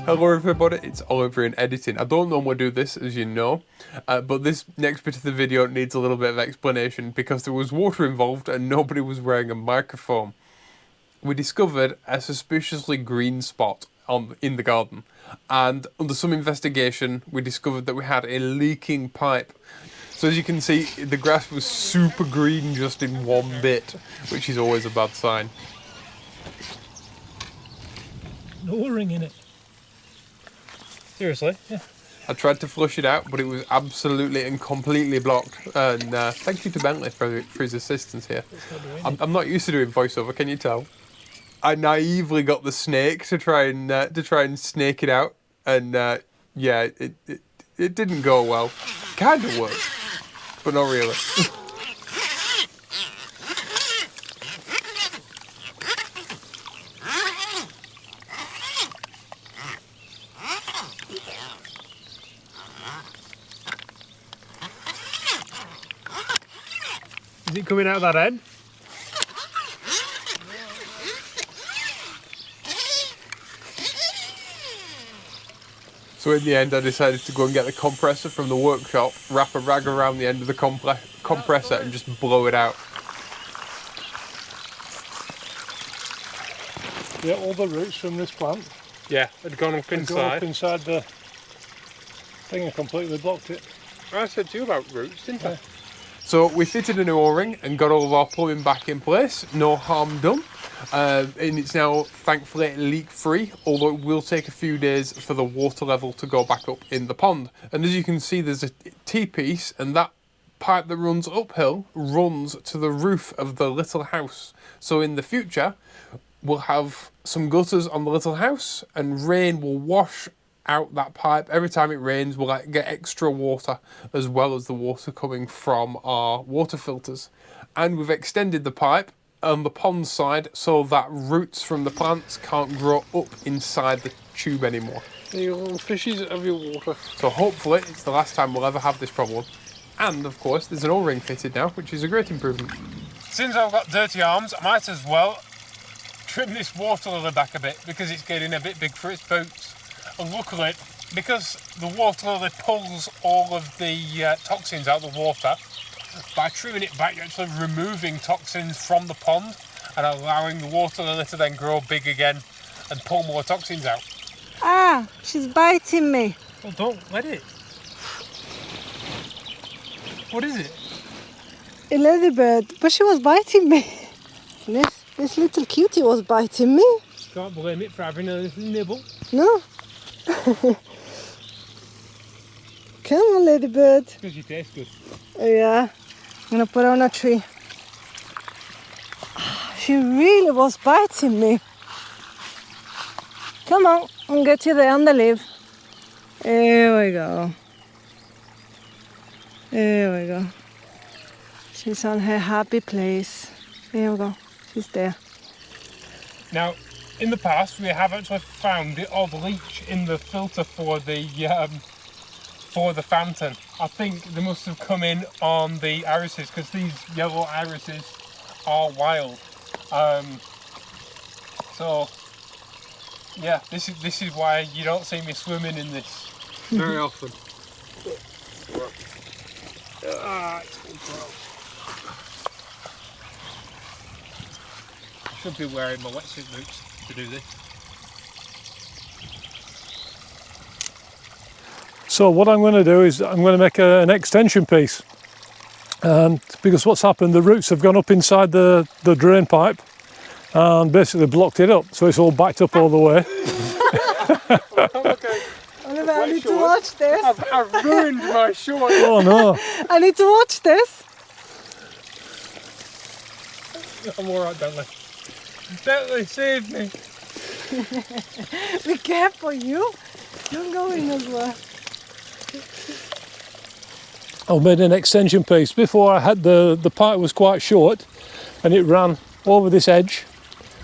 Hello everybody, it's Oliver in editing. I don't normally do this, as you know, but this next bit of the video needs a little bit of explanation because there was water involved and nobody was wearing a microphone. We discovered a suspiciously green spot in the garden, and under some investigation we discovered that we had a leaking pipe. So as you can see, the grass was super green just in one bit, which is always a bad sign. No O-ring in it. Seriously? Yeah. I tried to flush it out, but it was absolutely and completely blocked. And thank you to Bentley for his assistance here. I'm not used to doing voiceover, can you tell? I naively got the snake to try and snake it out, and yeah, it didn't go well. Kind of worked, but not really. Is it coming out of that end? So in the end, I decided to go and get the compressor from the workshop, wrap a rag around the end of the compressor and just blow it out. Yeah, all the roots from this plant. Yeah, had gone up inside. Gone up inside the thing and completely blocked it. I said to you about roots, didn't I? So we fitted a new O-ring and got all of our plumbing back in place, no harm done. And it's now thankfully leak free, although it will take a few days for the water level to go back up in the pond. And as you can see, there's a T-piece, and that pipe that runs uphill runs to the roof of the little house. So in the future, we'll have some gutters on the little house, and rain will wash out that pipe. Every time it rains, we'll get extra water, as well as the water coming from our water filters. And we've extended the pipe on the pond side so that roots from the plants can't grow up inside the tube anymore. You little fishies have your water. So hopefully it's the last time we'll ever have this problem. And of course there's an O-ring fitted now, which is a great improvement. Since I've got dirty arms, I might as well trim this water lily back a bit because it's getting a bit big for its boots. And luckily, because the water lily pulls all of the toxins out of the water, by trimming it back, you're actually removing toxins from the pond and allowing the water lily to then grow big again and pull more toxins out. Ah, she's biting me. Well, don't let it. What is it? A ladybird, but she was biting me. This little cutie was biting me. Can't blame it for having a little nibble. No. Come on, ladybird. Because you taste good. Yeah, I'm gonna put her on a tree. She really was biting me. Come on, I'll get you there on the leaf. There we go. There we go. She's on her happy place. There we go. She's there. Now, in the past, we have actually found the odd leech in the filter for the fountain. I think they must have come in on the irises because these yellow irises are wild. So yeah, this is why you don't see me swimming in this very often. Should be wearing my wetsuit boots to do this. So what I'm going to do is I'm going to make an extension piece. because what's happened, the roots have gone up inside the drain pipe and basically blocked it up, so it's all backed up all the way. Okay. Oliver, I need to watch this. I've ruined my short. Oh no. I need to watch this. I'm alright, Bentley. Bentley, save me. Be careful, you. You're going as well. I've made an extension piece. Before I had the pipe was quite short and it ran over this edge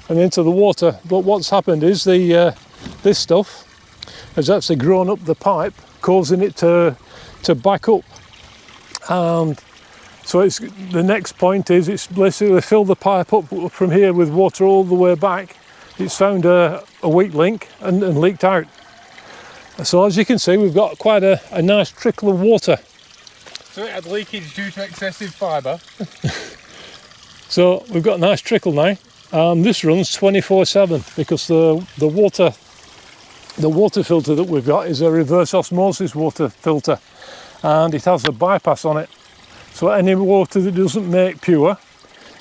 and into the water. But what's happened is this stuff has actually grown up the pipe, causing it to back up. And so it's the next point is it's basically filled the pipe up from here with water all the way back. It's found a weak link and leaked out. So as you can see, we've got quite a nice trickle of water. So it had leakage due to excessive fibre. So we've got a nice trickle now. This runs 24/7 because the water filter that we've got is a reverse osmosis water filter, and it has a bypass on it. So any water that doesn't make pure,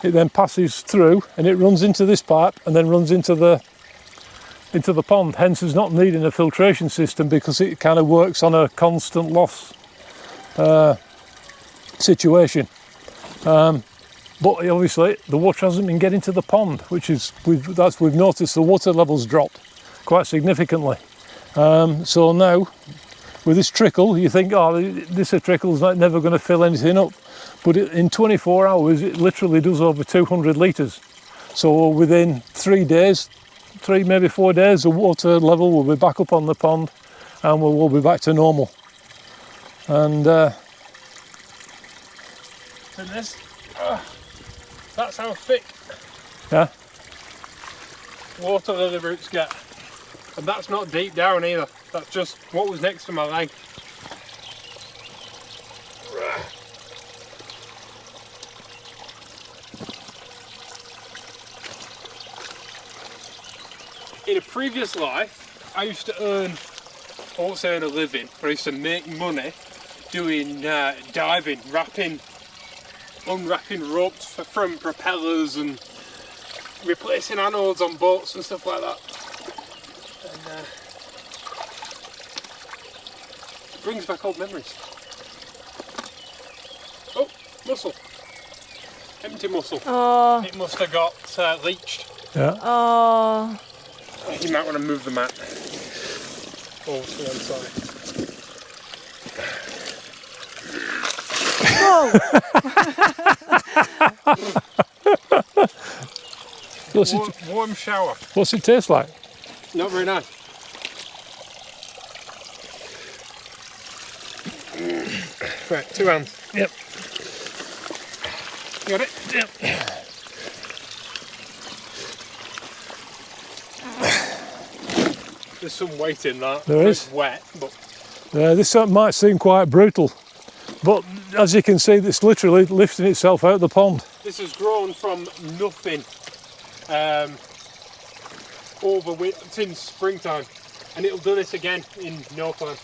it then passes through and it runs into this pipe and then runs into the pond. Hence, it's not needing a filtration system because it kind of works on a constant loss situation. But obviously the water hasn't been getting to the pond, which is we've noticed the water levels dropped quite significantly. So now with this trickle, you think, oh, this trickle's never going to fill anything up, but in 24 hours it literally does over 200 litres. So within 3 days, maybe 4 days, the water level will be back up on the pond and we'll be back to normal. And Goodness. That's how thick yeah, water lily roots get. And that's not deep down either. That's just what was next to my leg. In a previous life, I used to earn, I won't say earn a living, but I used to make money doing diving, unwrapping ropes from propellers and replacing anodes on boats and stuff like that. And it brings back old memories. Oh, mussel. Empty mussel. Oh. It must have got leached. yeah. Oh. You might want to move the mat over to one side. Oh. Warm shower. What's it taste like? Not very nice. Right, 2 hands. Yep. Got it? Yep. There's some weight in that. There is. It's wet, but This might seem quite brutal, but as you can see, it's literally lifting itself out of the pond. this has grown from nothing since springtime, and it'll do this again in no time.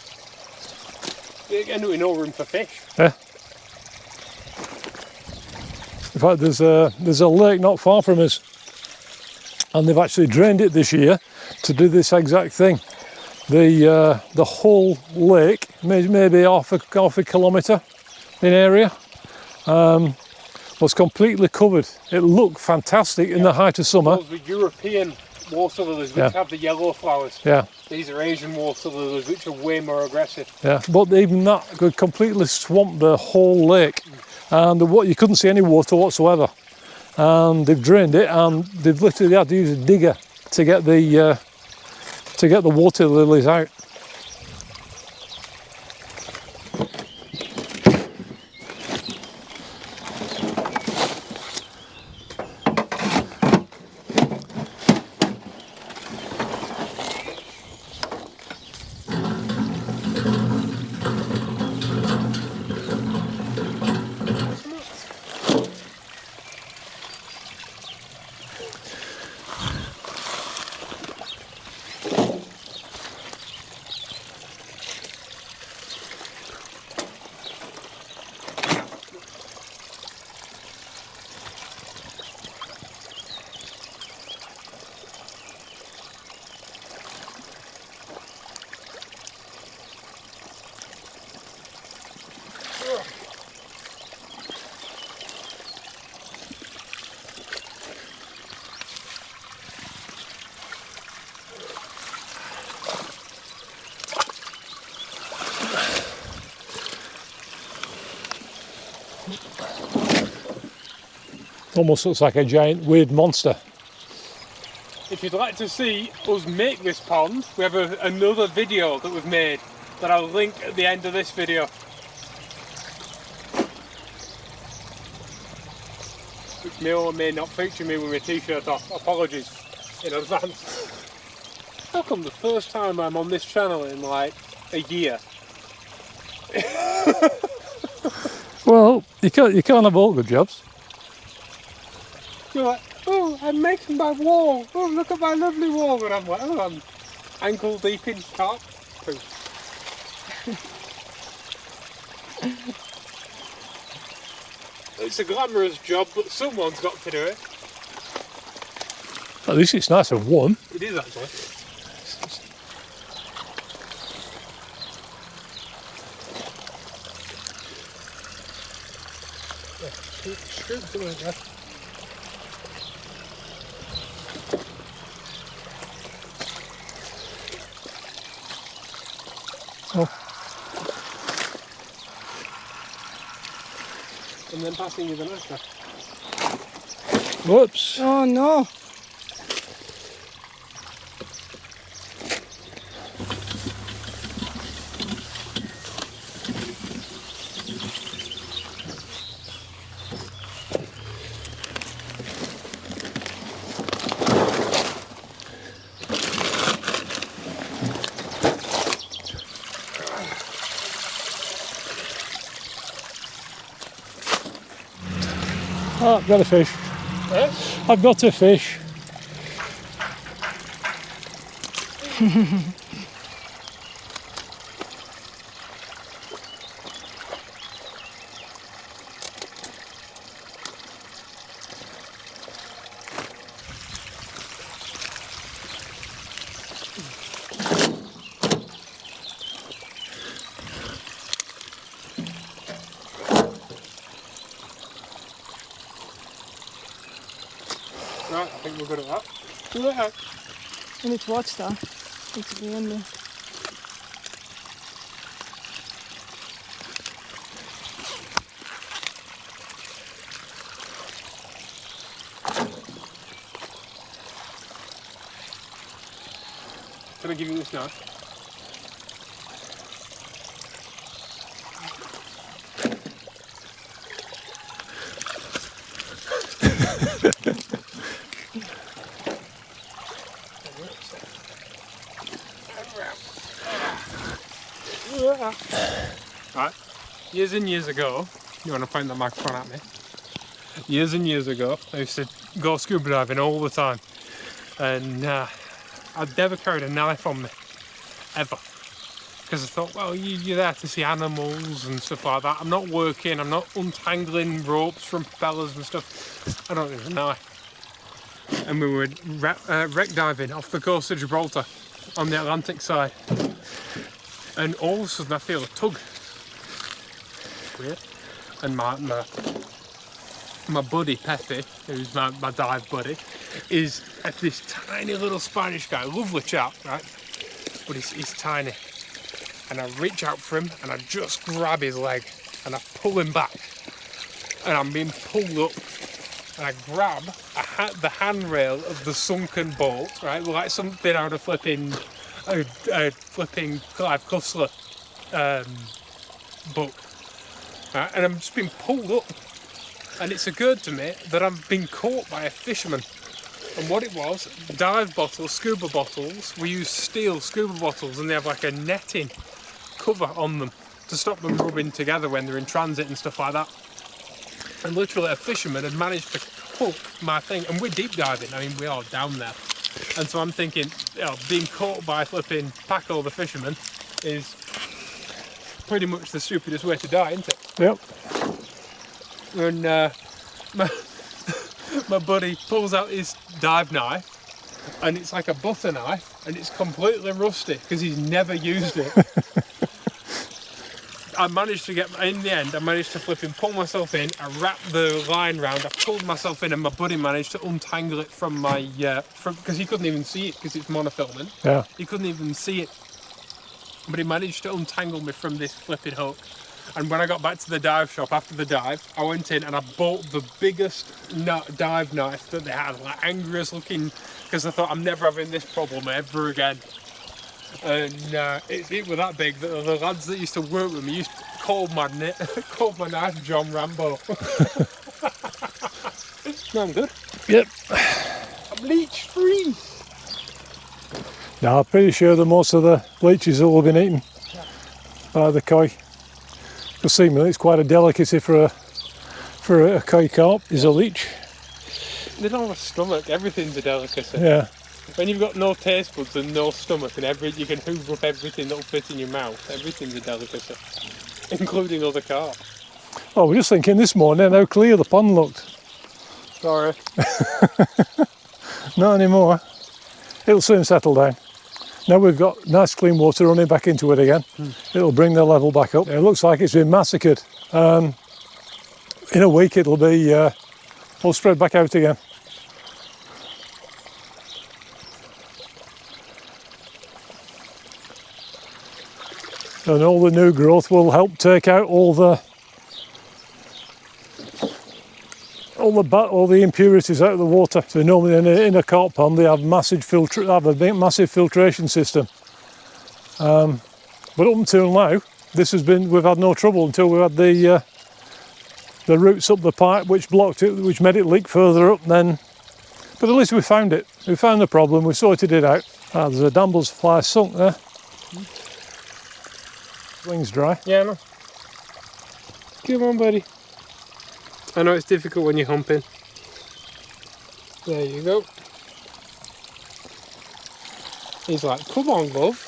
Again, with no room for fish. Yeah. In fact, there's a lake not far from us, and they've actually drained it this year to do this exact thing. The whole lake, maybe half a kilometre in area, was completely covered. It looked fantastic in the height of summer. Those were European water lilies, which have the yellow flowers. Yeah, These are Asian water lilies, which are way more aggressive. yeah. But even that could completely swamp the whole lake, and you couldn't see any water whatsoever. And they've drained it, and they've literally had to use a digger to get the water lilies out. Almost looks like a giant weird monster. If you'd like to see us make this pond, we have another video that we've made that I'll link at the end of this video. Which may or may not feature me with my t-shirt off. Apologies in advance. How come the first time I'm on this channel in like a year? Well, you can't have all good jobs. You're like, oh, I'm making my wall. Oh, look at my lovely wall. And I'm like, oh, I'm ankle deep in carp poo. It's a glamorous job, but someone's got to do it. At least it's nice and warm. It is actually. Scoop some of it. Oh. And then passing you the knife. Whoops. Oh no. Oh, I've got a fish. Eh? I've got a fish. Right, I think we're good at that. Look at that. I need to watch that. It's really. Can I give you this knife? Right, years and years ago, you want to point the microphone at me? Years and years ago, I used to go scuba diving all the time, and I'd never carried a knife on me, ever, because I thought, well, you're there to see animals and stuff like that. I'm not working, I'm not untangling ropes from propellers and stuff. I don't need a knife. And we were wreck diving off the coast of Gibraltar on the Atlantic side. And all of a sudden I feel a tug. Weird. And my buddy Pepe, who's my dive buddy, is this tiny little Spanish guy, lovely chap, right? But he's tiny. And I reach out for him and I just grab his leg and I pull him back. And I'm being pulled up and I grab the handrail of the sunken boat, right? Like something out of flipping Clive Cussler book, right? And I'm just being pulled up, and it's occurred to me that I've been caught by a fisherman. And what it was, dive bottles, scuba bottles, we use steel scuba bottles, and they have like a netting cover on them to stop them rubbing together when they're in transit and stuff like that. And literally a fisherman had managed to hook my thing, and we're deep diving, I mean we are down there. And so I'm thinking, you know, being caught by flipping Paco the fisherman is pretty much the stupidest way to die, isn't it? Yep. And my buddy pulls out his dive knife, and it's like a butter knife, and it's completely rusty because he's never used it. I managed to in the end, I managed to flip and pull myself in. I wrapped the line round, I pulled myself in, and my buddy managed to untangle it from my, because he couldn't even see it because it's monofilament. Yeah. He couldn't even see it. But he managed to untangle me from this flipping hook. And when I got back to the dive shop after the dive, I went in and I bought the biggest dive knife that they had, like angriest looking, because I thought I'm never having this problem ever again. And it was that big that the lads that used to work with me used to call my knife John Rambo. No, I'm good. Yep. I'm leech free. Now I'm pretty sure that most of the leeches will have been eaten by the koi. Because seemingly it's quite a delicacy for a koi carp, is a leech. They don't have a stomach, everything's a delicacy. Yeah. When you've got no taste buds and no stomach and you can hoover up everything that'll fit in your mouth, everything's a delicacy. Including other carp. Oh, we're just thinking this morning how clear the pond looked. Sorry. Not anymore. It'll soon settle down. Now we've got nice clean water running back into it again. It'll bring the level back up. It looks like it's been massacred. In a week it'll be all spread back out again. And all the new growth will help take out all the impurities out of the water. So normally in a carp pond they have a massive filtration system. But up until now, we've had no trouble until we had the roots up the pipe which blocked it, which made it leak further up. But at least we found it. We found the problem. We sorted it out. There's a Dambles fly sunk there. Wings dry. Yeah, no. Come on, buddy. I know it's difficult when you're humping. There you go. He's like, come on, love.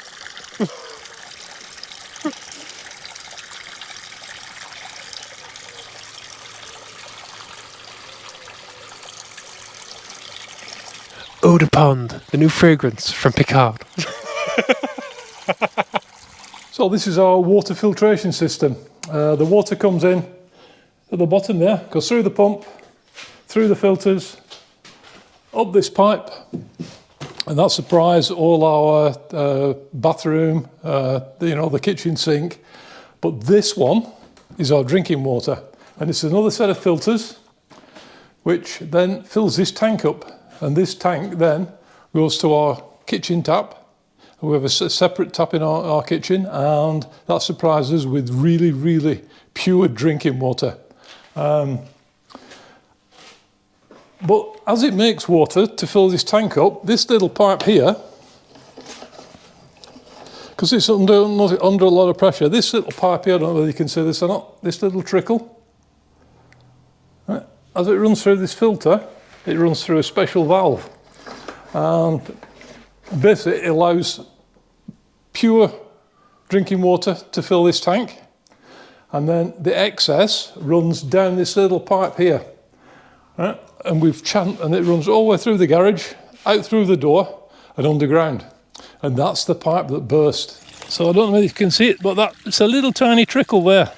Eau de Pond, the new fragrance from Pickard. So this is our water filtration system. The water comes in at the bottom there, goes through the pump, through the filters, up this pipe, and that supplies all our bathroom, the kitchen sink. But this one is our drinking water, and it's another set of filters which then fills this tank up, and this tank then goes to our kitchen tap. We have a separate tap in our kitchen, and that supplies us with really, really pure drinking water. But as it makes water to fill this tank up, this little pipe here, because it's under a lot of pressure, this little pipe here, I don't know whether you can see this or not, this little trickle, right, as it runs through this filter, it runs through a special valve. And basically it allows pure drinking water to fill this tank, and then the excess runs down this little pipe here, right? And it runs all the way through the garage, out through the door and underground, and that's the pipe that burst. So I don't know if you can see it, but it's a little tiny trickle there.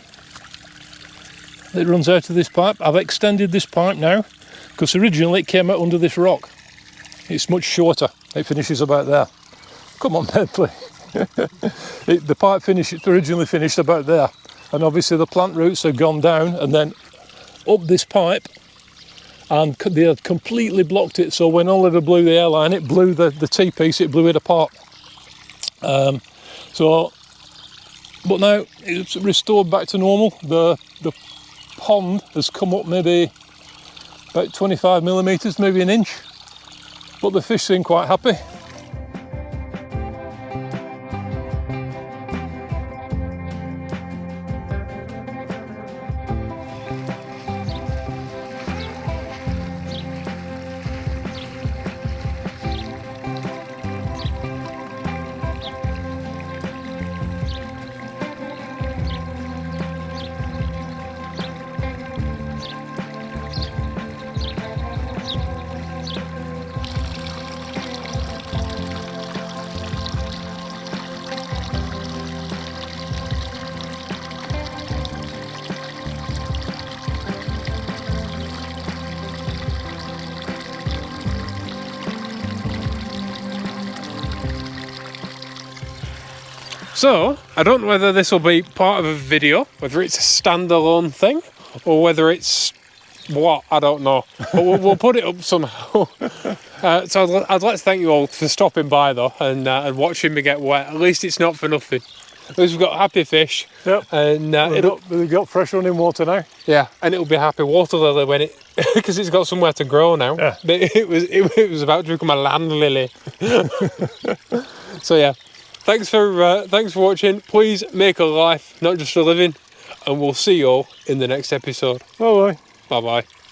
It runs out of this pipe. I've extended this pipe now because originally it came out under this rock. It's much shorter. It finishes about there. Come on, Bentley. The pipe originally finished about there, and obviously the plant roots have gone down and then up this pipe, and they had completely blocked it. So when Oliver blew the airline, it blew the T-piece, it blew it apart. But now it's restored back to normal. The pond has come up maybe about 25 millimetres, maybe an inch, but the fish seem quite happy. So, I don't know whether this will be part of a video, whether it's a standalone thing, or whether it's what, I don't know. But we'll put it up somehow. So I'd like to thank you all for stopping by though, and watching me get wet. At least it's not for nothing. At least we've got happy fish. Yep. And we've got fresh running water now. yeah, and it'll be happy water lily when it, because it's got somewhere to grow now. Yeah. It was about to become a land lily. So yeah, thanks for watching. Please make a life, not just a living, and we'll see you all in the next episode. Bye bye. Bye bye.